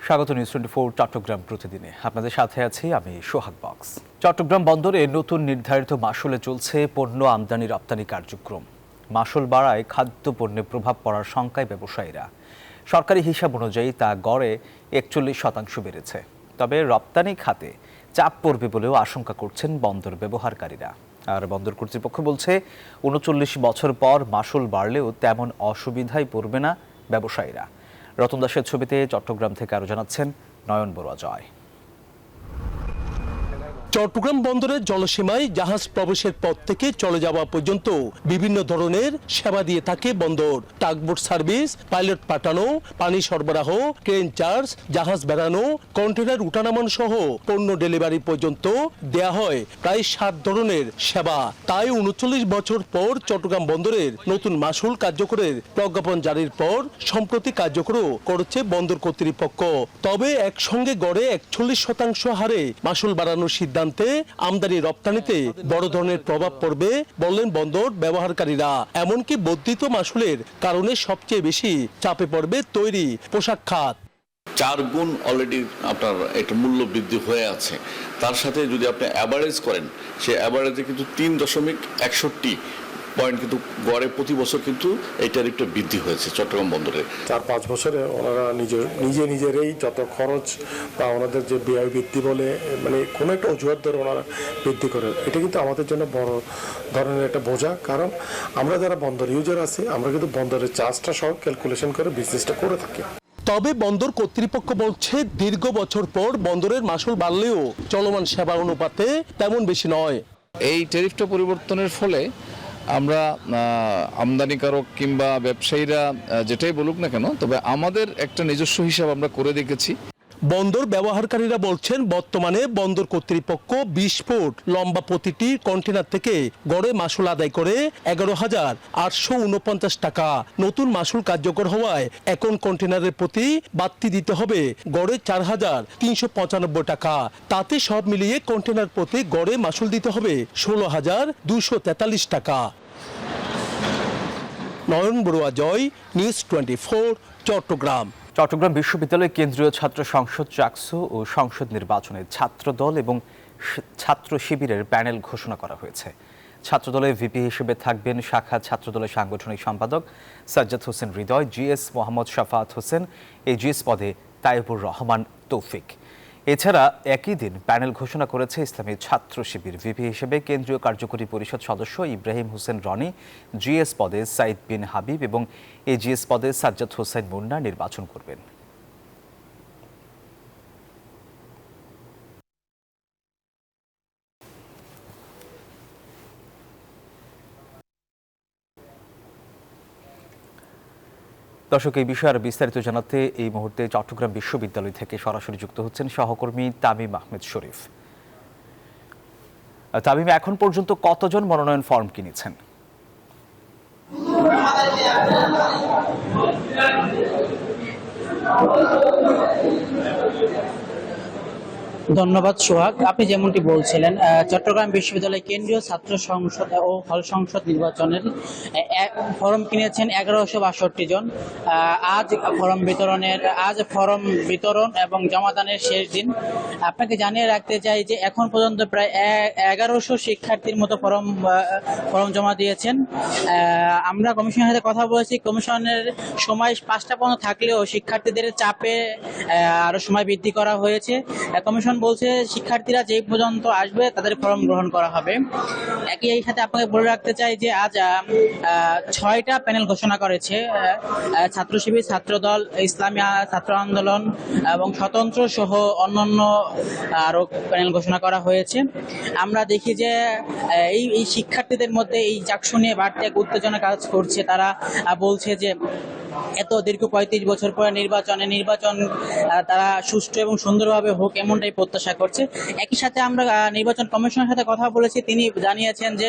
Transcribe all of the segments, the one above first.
স্বাগত নিউজ 24 চট্টগ্রাম প্রতিদিনে আপনাদের সাথে আছি আমি সোহাগ বক্স। চট্টগ্রাম বন্দরে নতুন নির্ধারিত মাশুলে চলছে পণ্য আমদানি রপ্তানি কার্যক্রম। মাশুল বাড়ায় খাদ্যপণ্যে প্রভাব পড়ার শঙ্কায় ব্যবসায়ীরা। সরকারি হিসাব অনুযায়ী তা গড়ে 41% বেড়েছে। তবে রপ্তানি খাতে চাপ পড়বে বলেও আশঙ্কা করছেন বন্দর ব্যবহারকারীরা। আর বন্দর কর্তৃপক্ষ বলছে 39 বছর পর মাশুল বাড়লেও তেমন অসুবিধায় পড়বে না ব্যবসায়ীরা। রতন দাসের ছবিতে চট্টগ্রাম থেকে আরো জানাচ্ছেন নয়ন বড়ুয়া জয়। চট্টগ্রাম বন্দরের জলসীমায় জাহাজ প্রবেশের পথ থেকে চলে যাওয়া পর্যন্ত বিভিন্ন ধরনের সেবা দিয়ে থাকে বন্দর। টাগবোট সার্ভিস, পাইলট পাঠানো, পানি সরবরাহ, ক্রেন চার্জ, জাহাজ বেড়ানো, কন্টেনার উঠানামান সহ পণ্য ডেলিভারি পর্যন্ত দেয়া হয় প্রায় 7 ধরনের সেবা। তাই 39 বছর পর চট্টগ্রাম বন্দরের নতুন মাশুল কার্যকরের প্রজ্ঞাপন জারির পর সম্প্রতি কার্যকরও করেছে বন্দর কর্তৃপক্ষ। তবে একসঙ্গে গড়ে 41% হারে মাশুল বাড়ানোর সিদ্ধান্তে আমদানি রপ্তানিতে বড় ধরনের প্রভাব পড়বে বললেন বন্দর ব্যবহারকারীরা। এমনকি বর্ধিত মাশুলের কারণে সবচেয়ে বেশি চাপে পড়বে তৈরি পোশাক খাত। 4 গুণ অলরেডি আপনার একটা মূল্য বৃদ্ধি হয়ে আছে। তার সাথে যদি আপনি অ্যাভারেজ করেন, সে অ্যাভারেজে কিন্তু 3.61 পয়েন্ট কিন্তু গড়ে প্রতি বছর কিন্তু এটার একটা বৃদ্ধি হয়েছে চট্টগ্রাম বন্দরে। 4-5 বছরে ওনারা নিজেরাই যত খরচ বা ওনাদের যে ব্যয় বৃদ্ধি বলে মানে কোনো একটা অজুহাত ধরে ওনারা বৃদ্ধি করে, এটা কিন্তু আমাদের জন্য বড় ধরনের একটা বোঝা। কারণ আমরা যারা বন্দর ইউজার আছি, আমরা কিন্তু বন্দরের চার্জটা সহ ক্যালকুলেশন করে বিজনেসটা করে থাকি। তবে বন্দর কর্তৃপক্ষ বলছে দীর্ঘ বছর পর বন্দরের মাশুল বাড়লেও চলমান সেবা অনুপাতে তেমন বেশি নয়। এই ট্যারিফটা পরিবর্তনের ফলে আমরা আমদানিকারক কিংবা ব্যবসায়ীরা যেটাই বলুক না কেন, তবে আমাদের একটা নিজস্ব হিসাব আমরা করে দেখেছি। বন্দর ব্যবহারকারীরা বলছেন বর্তমানে বন্দর কর্তৃপক্ষ 20 ফুট লম্বা প্রতিটি কন্টেনার থেকে গড়ে মাশুল আদায় করে 11,849 টাকা। নতুন মাশুল কার্যকর হওয়ায় এখন কন্টেনারের প্রতি বাড়তি দিতে হবে গড়ে 4,395 টাকা। তাতে সব মিলিয়ে কন্টেনার প্রতি গড়ে মাশুল দিতে হবে 16,243 টাকা। নয়ন বড়ুয়া জয়, নিউজ 24 চট্টগ্রাম। চট্টগ্রাম বিশ্ববিদ্যালয় কেন্দ্রীয় ছাত্র সংসদ চাকসু ও সংসদ নির্বাচনে ছাত্রদল এবং ছাত্র শিবিরের প্যানেল ঘোষণা করা হয়েছে। ছাত্রদলের ভিপি হিসেবে থাকবেন শাখা ছাত্রদলের সাংগঠনিক সম্পাদক সাজ্জাদ হোসেন হৃদয়, জিএস মোহাম্মদ শাফাত হোসেন, এই জিএস পদে তাইবুর রহমান তৌফিক। এছাড়া একই দিন প্যানেল ঘোষণা করেছে ইসলামী ছাত্র শিবির। ভিপি হিসেবে কেন্দ্রীয় কার্যকরী পরিষদ সদস্য ইব্রাহিম হোসেন রনি, জিএস পদে সাইদ বিন হাবিব এবং এজিএস পদে সাজ্জাদ হোসেন মুন্না নির্বাচন করবেন। দর্শক, এই বিষয়ে আরো বিস্তারিত জানাতে এই মুহূর্তে চট্টগ্রাম বিশ্ববিদ্যালয় থেকে সরাসরি যুক্ত হচ্ছেন সহকর্মী তামিম আহমেদ শরীফ। তামিম, এখন পর্যন্ত কতজন মনোনয়ন ফর্ম কিনেছেন? ধন্যবাদ সোহাগ। আপনি যেমনটি বলছিলেন, চট্টগ্রাম বিশ্ববিদ্যালয় কেন্দ্রীয় ছাত্র সংসদ ও হল সংসদ নির্বাচনের ফরম কিনেছেন 1162 জন। আজ ফরম বিতরণ এবং জমাদানের শেষ দিন। আপনাকে জানিয়ে রাখতে চাই যে এখন পর্যন্ত প্রায় 1100 শিক্ষার্থীর মতো ফরম জমা দিয়েছেন। আমরা কমিশনের সাথে কথা বলেছি। কমিশনের সময় 5টা পর্যন্ত থাকলেও শিক্ষার্থীদের চাপে আরো সময় বৃদ্ধি করা হয়েছে। কমিশন বলছে শিক্ষার্থীরা যেই পর্যন্ত আসবে তাদের ফর্ম গ্রহণ করা হবে। একই সাথে আপনাকে বলে রাখতে চাই যে আজ 6টা প্যানেল ঘোষণা করেছে ছাত্র শিবির, ছাত্রদল, ইসলামী ছাত্র আন্দোলন এবং স্বতন্ত্র সহ অন্যান্য আরো প্যানেল ঘোষণা করা হয়েছে। আমরা দেখি যে এই শিক্ষার্থীদের মধ্যে এই চাকসু নিয়ে বাড়তি এক উত্তেজনা কাজ করছে। তারা বলছে যে এত দীর্ঘ 35 বছর পরে নির্বাচন তারা সুষ্ঠু এবং সুন্দরভাবে হোক, এমনটাই প্রত্যাশা করছে। একই সাথে আমরা নির্বাচন কমিশনের সাথে কথা বলেছি। তিনি জানিয়েছেন যে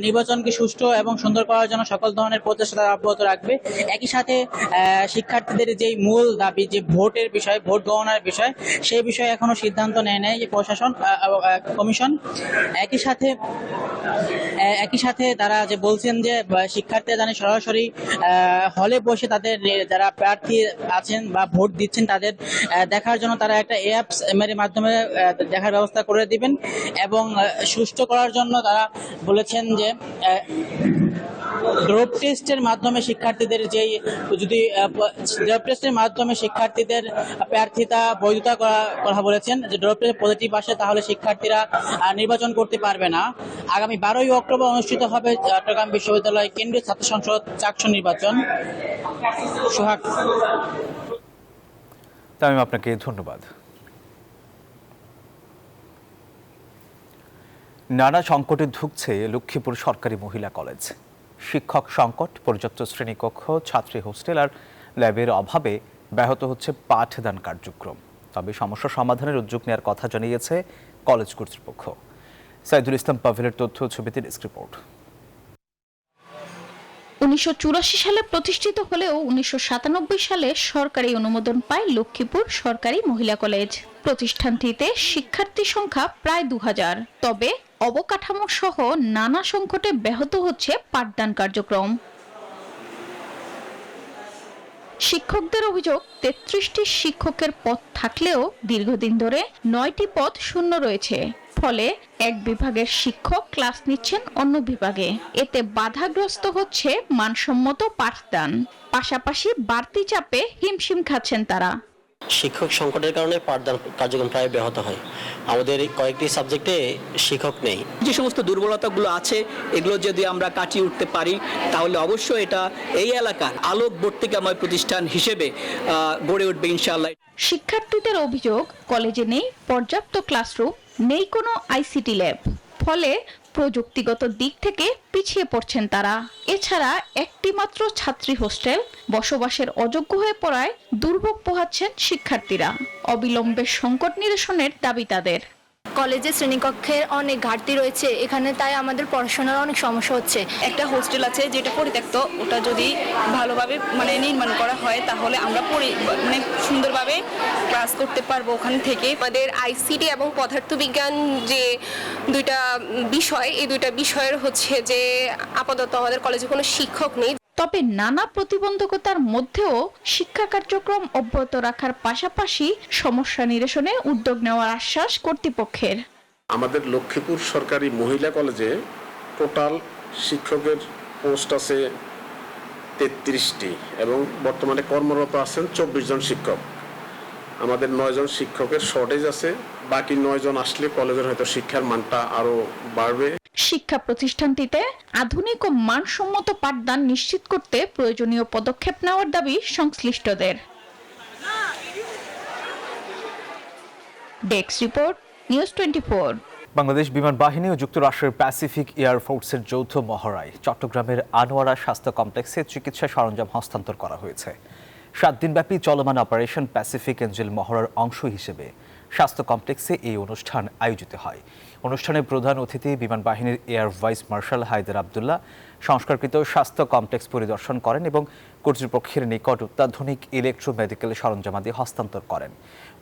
নির্বাচনকে সুষ্ঠু এবং সুন্দর করার জন্য সকল ধরনের প্রচেষ্টা তারা অব্যাহত রাখবে। একই সাথে শিক্ষার্থীদের যেই মূল দাবি যে ভোটের বিষয়, ভোট গণনার বিষয়, সেই বিষয়ে এখনো সিদ্ধান্ত নেয় নাই যে প্রশাসন কমিশন। একই সাথে তারা যে বলছেন যে শিক্ষার্থীরা জানে সরাসরি হলে বসে তাদের তাদের যারা প্রার্থী আছেন বা ভোট দিচ্ছেন তাদের দেখার জন্য তারা একটা অ্যাপস এর মাধ্যমে দেখার ব্যবস্থা করে দিবেন এবং সুষ্ঠু করার জন্য তারা বলেছেন যে ড্রপ টেস্টের মাধ্যমে শিক্ষার্থীদের যেই যদি ড্রপ টেস্টের মাধ্যমে শিক্ষার্থীদের প্রার্থিতা বৈধতা কথা বলেছেন যে ড্রপ টেস্ট পজিটিভ আসে তাহলে শিক্ষার্থীরা নির্বাচন করতে পারবে না। আগামী 12ই অক্টোবর অনুষ্ঠিত হবে চট্টগ্রাম বিশ্ববিদ্যালয় কেন্দ্রীয় ছাত্র সংসদ চাকসু নির্বাচন। সোহাগ, তামিম, আপনাকে ধন্যবাদ। নানা সংকটে ধুঁকছে লক্ষ্মীপুর সরকারি মহিলা কলেজ। শিক্ষক সংকট, পর্যাপ্ত শ্রেণীকক্ষ, ছাত্রী হোস্টেল আর ল্যাবের অভাবে ব্যাহত হচ্ছে পাঠদান কার্যক্রম। তবে সমস্যা সমাধানের উদ্যোগ নেওয়ার কথা জানিয়েছে কলেজ কর্তৃপক্ষ। সাইদুল ইসলাম পাভেলের তথ্য ছবিতে ডেস্ক রিপোর্ট। 1984 সালে প্রতিষ্ঠিত হলেও 1997 সালে সরকারি অনুমোদন পায় লক্ষ্মীপুর সরকারি মহিলা কলেজ। প্রতিষ্ঠানটিতে শিক্ষার্থী সংখ্যা প্রায় 2000। তবে অবকাঠামো সহ নানা সংকটে ব্যাহত হচ্ছে পাঠদান কার্যক্রম। শিক্ষকদের অভিযোগ, 33টি শিক্ষকের পদ থাকলেও দীর্ঘদিন ধরে 9টি পদ শূন্য রয়েছে। ফলে এক বিভাগের শিক্ষক ক্লাস নিচ্ছেন অন্য বিভাগে। এতে বাধাগ্রস্ত হচ্ছে মানসম্মত পাঠদান। পাশাপাশি বাড়তি চাপে হিমশিম খাচ্ছেন তারা। শিক্ষক সংকটের কারণে পাঠদান কার্যক্রম প্রায় ব্যাহত হয়। আমাদের কয়েকটি সাবজেক্টে শিক্ষক নেই। যে সমস্ত দুর্বলতাগুলো আছে এগুলো যদি আমরা কাটিয়ে উঠতে পারি তাহলে অবশ্যই এটা এই এলাকার আলোকবর্তিকাময় প্রতিষ্ঠান হিসেবে গড়ে উঠবে ইনশাআল্লাহ। শিক্ষার্থীদের অভিযোগ, কলেজে নেই পর্যাপ্ত ক্লাসরুম, নেই কোনো আইসিটি ল্যাব। ফলে প্রযুক্তিগত দিক থেকে পিছিয়ে পড়ছেন তারা। এছাড়া একটি মাত্র ছাত্রী হোস্টেল, বসবাসের অযোগ্য হয়ে পড়ায় দুর্ভোগ পোহাচ্ছেন শিক্ষার্থীরা। অবিলম্বে সংকট নিরসনের দাবি তাদের। কলেজে শ্রেণীকক্ষের অনেক ঘাটতি রয়েছে এখানে, তাই আমাদের পড়াশোনার অনেক সমস্যা হচ্ছে। একটা হোস্টেল আছে যেটা পরিত্যক্ত, ওটা যদি ভালোভাবে নির্মাণ করা হয় তাহলে আমরা সুন্দরভাবে ক্লাস করতে পারবো ওখান থেকে। আমাদের আইসিটি এবং পদার্থবিজ্ঞান যে দুইটা বিষয়, এই দুইটা বিষয়ের যে আপাতত আমাদের কলেজে কোনো শিক্ষক নেই। তবে নানা প্রতিবন্ধকতার মধ্যেও শিক্ষা কার্যক্রম অব্যাহত রাখার পাশাপাশি সমস্যা নিরসনে উদ্যোগ নেওয়ার আশ্বাস কর্তৃপক্ষের। আমাদের লক্ষ্মীপুর সরকারি মহিলা কলেজে টোটাল শিক্ষকের পোস্ট আছে 33টি এবং বর্তমানে কর্মরত আছেন 24 জন শিক্ষক। আমাদের 9 জন শিক্ষকের শর্টেজ আছে, বাকি 9 জন আসলে কলেজের হয়তো শিক্ষার মানটা আরো বাড়বে। শিক্ষা প্রতিষ্ঠানটিতে আধুনিক ও মানসম্মত পাঠদান নিশ্চিত করতে প্রয়োজনীয় পদক্ষেপ নেওয়ার দাবি সংশ্লিষ্টদের। Desk report, news 24। বাংলাদেশ বিমান বাহিনী ও যুক্তরাষ্ট্রের প্যাসিফিক এয়ার ফোর্সের যৌথ মহড়ায় চট্টগ্রামের আনোয়ারা স্বাস্থ্য কমপ্লেক্সে চিকিৎসা সরঞ্জাম হস্তান্তর করা হয়েছে। 7 দিনব্যাপী চলমান অপারেশন প্যাসিফিক এঞ্জেল মহড়ার অংশ হিসেবে স্বাস্থ্য কমপ্লেক্সে এই অনুষ্ঠান আয়োজিত হয়। অনুষ্ঠানে প্রধান অতিথি বিমান বাহিনীর air vice marshal Haider Abdullah সংস্কারকৃত স্বাস্থ্য কমপ্লেক্স পরিদর্শন করেন এবং কর্তৃপক্ষের নিকট অত্যাধুনিক ইলেকট্রোমেডিক্যাল সরঞ্জামাদি হস্তান্তর করেন।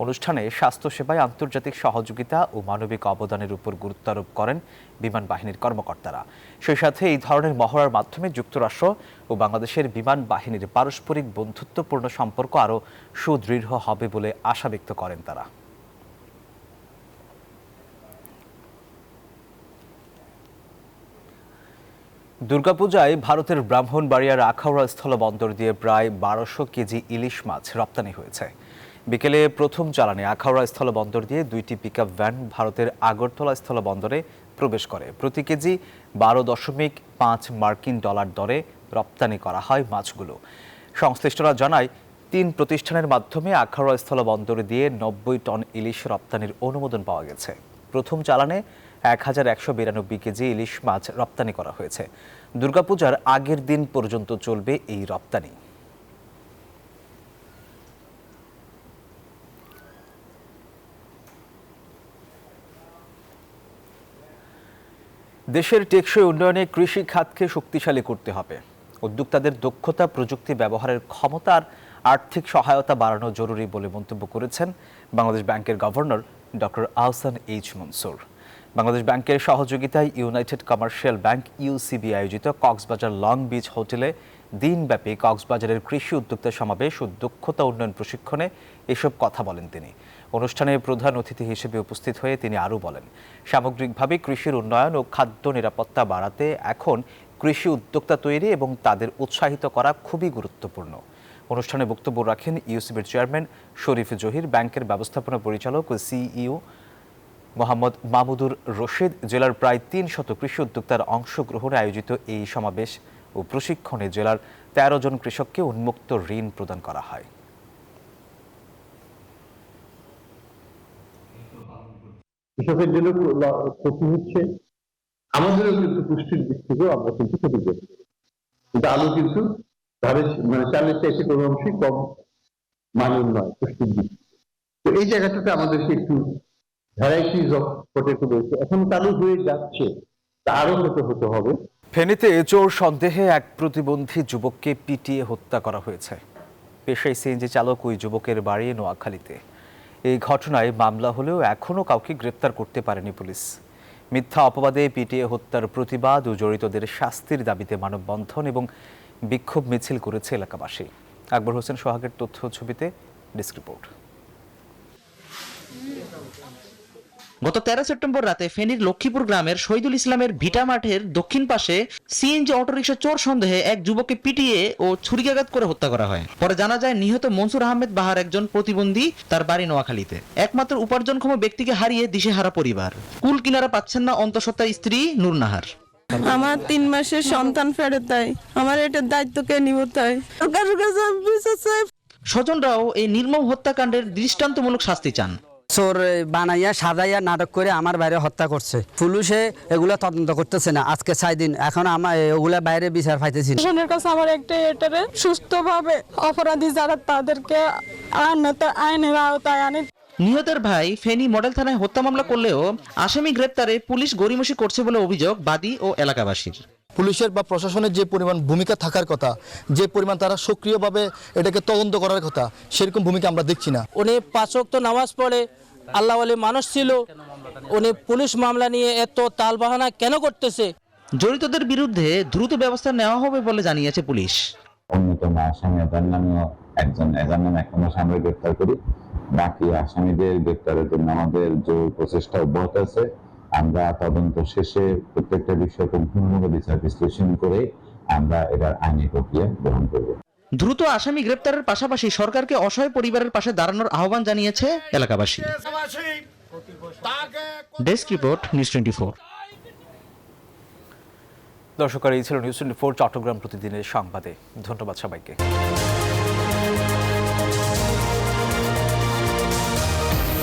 অনুষ্ঠানে স্বাস্থ্যসেবায় আন্তর্জাতিক সহযোগিতা ও মানবিক অবদানের উপর গুরুত্ব আরোপ করেন বিমান বাহিনীর কর্মকর্তারা। সেই সাথে এই ধরনের মহড়ার মাধ্যমে যুক্তরাষ্ট্র ও বাংলাদেশের বিমান বাহিনীর পারস্পরিক বন্ধুত্বপূর্ণ সম্পর্ক আরও সুদৃঢ় হবে বলে আশা ব্যক্ত করেন তারা। দুর্গাপূজায় ভারতের ব্রাহ্মণবাড়িয়ার আখাউড়া স্থলবন্দর দিয়ে প্রায় 1200 কেজি ইলিশ মাছ রপ্তানি হয়েছে। বিকেলে প্রথম চালানে আখাউড়া স্থলবন্দর দিয়ে 2টি পিকআপ ভ্যান ভারতের আগরতলা স্থলবন্দরে প্রবেশ করে। প্রতি কেজি 12.5 মার্কিন ডলার দরে রপ্তানি করা হয় মাছগুলো। সংশ্লিষ্টরা জানায় 3 প্রতিষ্ঠানের মাধ্যমে আখাউড়া স্থলবন্দর দিয়ে 90 টন ইলিশ রপ্তানির অনুমোদন পাওয়া গেছে। প্রথম চালানে 1192 কেজি ইলিশ মাছ রপ্তানি করা হয়েছে। দুর্গাপূজার আগের দিন পর্যন্ত চলবে এই রপ্তানি। দেশের টেকসই উন্নয়নে কৃষি খাতকে শক্তিশালী করতে হবে। উদ্যোক্তাদের দক্ষতা, প্রযুক্তি ব্যবহারের ক্ষমতা আর আর্থিক সহায়তা বাড়ানো জরুরি বলে মন্তব্য করেছেন বাংলাদেশ ব্যাংকের governor doctor Ahsan H Mansur. Bangladesh ব্যাংকের সহযোগিতায় ইউনাইটেড কমার্শিয়াল ব্যাংক ইউসিবি আয়োজিত কক্সবাজার লং বিচ হোটেলে দিনব্যাপী কক্সবাজারের কৃষি উদ্যোক্তা সমাবেশ ও দক্ষতা উন্নয়ন প্রশিক্ষণে এসব কথা বলেন তিনি। অনুষ্ঠানে প্রধান অতিথি হিসেবে উপস্থিত হয়ে তিনি আরও বলেন, সামগ্রিকভাবে কৃষির উন্নয়ন ও খাদ্য নিরাপত্তা বাড়াতে এখন কৃষি উদ্যোক্তা তৈরি এবং তাদের উৎসাহিত করা খুবই গুরুত্বপূর্ণ। অনুষ্ঠানে বক্তব্য রাখেন ইউসিবির চেয়ারম্যান শরীফ জহির, ব্যাংকের ব্যবস্থাপনা পরিচালক ও সিইও মোহাম্মদ মাহমুদুর রশিদ। জেলার প্রায় ৩০০ কৃষি উদ্যোক্তার অংশগ্রহণে আয়োজিত এই সমাবেশ ও প্রশিক্ষণে জেলার ১৩ জন কৃষককে উন্মুক্ত ঋণ প্রদান করা হয়। কৃষকের জন্য ক্ষতি হচ্ছে, আমাদেরও কিন্তু পুষ্টির দিক থেকেও আমরা কিন্তু ক্ষতিগ্রস্ত। কিন্তু আলু কিন্তু চালের চাইতে কোনো অংশই কম মানের নয় পুষ্টির দিক। তো এই জায়গাটাতে আমাদেরকে একটু ভ্যারাইটিস অফ পটেটো রয়েছে, এখন চালু হয়ে যাচ্ছে, তা আরো হতে হবে। ফেনীতে চোর সন্দেহে এক প্রতিবন্ধী যুবককে পিটিয়ে হত্যা করা হয়েছে। পেশায় সিএনজি চালক ওই যুবকের বাড়ি নোয়াখালীতে। এই ঘটনায় মামলা হলেও এখনও কাউকে গ্রেপ্তার করতে পারেনি পুলিশ। মিথ্যা অপবাদে পিটিয়ে হত্যার প্রতিবাদ ও জড়িতদের শাস্তির দাবিতে মানববন্ধন এবং বিক্ষোভ মিছিল করেছে এলাকাবাসী। আকবর হোসেন সোহাগের তথ্য ছবিতে ডেস্ক রিপোর্ট। গত 13 সেপ্টেম্বর রাতে ফেনীর লক্ষ্মীপুর গ্রামের শহীদুল ইসলামের ভিটা মাঠের দক্ষিণ পাশে সিএনজি অটোরিকশা চোর সন্দেহে এক যুবককে পিটিয়ে ও ছুরিকাঘাত করে হত্যা করা হয়। পরে জানা যায় নিহত মনসুর আহমেদ বাহার একজন প্রতিবন্ধী, তার বাড়ি নোয়াখালীতে। একমাত্র উপার্জনক্ষম ব্যক্তিকে হারিয়ে দিশেহারা পরিবার। কুল কিনারা পাচ্ছেন না অন্তঃসত্ত্বা স্ত্রী নূর নাহার। আমার 3 মাসের সন্তান ফেরত দেয়, আমার এটার দায়িত্ব কে নিব? তাই স্বজনরাও এই নির্মম হত্যাকাণ্ডের দৃষ্টান্তমূলক শাস্তি চান। চোর বানাইয়া সাজাইয়া নাটক করে আমার বাইরে হত্যা করছে, পুলিশে এগুলা তদন্ত করতেছে না। আজকে 6 দিন, এখন আমার ওগুলা বাইরে বিচার পাইতেছি। প্রশাসনের কাছে আমার একটাই এটারে সুস্থভাবে অপরাধী যারা তাদেরকে আইনের আওতায় আনে। নিহতের ভাই ফেনী মডেল থানায় হত্যা মামলা করলেও আসামি গ্রেপ্তারে পুলিশ গড়িমসি করছে বলে অভিযোগ বাদী ও এলাকাবাসীর। পুলিশের বা প্রশাসনের যে পরিমাণ ভূমিকা থাকার কথা, যে পরিমাণ তারা সক্রিয়ভাবে এটাকে তদন্ত করার কথা, সেরকম ভূমিকা আমরা দেখছি না। উনি 5 ওয়াক্ত নামাজ পড়ে আল্লাহ ওয়ালি মানুষ ছিল, উনি পুলিশ মামলা নিয়ে এত তালবাহানা কেন করতেছে? জড়িতদের বিরুদ্ধে দ্রুত ব্যবস্থা নেওয়া হবে বলে জানিয়েছে পুলিশ। অন্যতম আসামি এজার নামেও এজার নামে এক মাস আমরা গ্রেপ্তার করি। বাকি আসামিদের গ্রেপ্তারের জন্য আমাদের যে প্রচেষ্টা অব্যাহত আছে। আমরা তদন্ত শেষে প্রত্যেকটা বিষয় সম্পূর্ণভাবে বিচার বিশ্লেষণ করে আমরা এটার আইনি প্রক্রিয়া গ্রহণ করব। দ্রুত আসামি গ্রেপ্তারের পাশাপাশি সরকারকে অসহায় পরিবারের পাশে দাঁড়ানোর আহ্বান জানিয়েছে এলাকাবাসী। Desk report, news 24। দর্শক, এই ছিল নিউজ 24 চট্টগ্রাম প্রতিদিনের সংবাদে। ধন্যবাদ সবাইকে।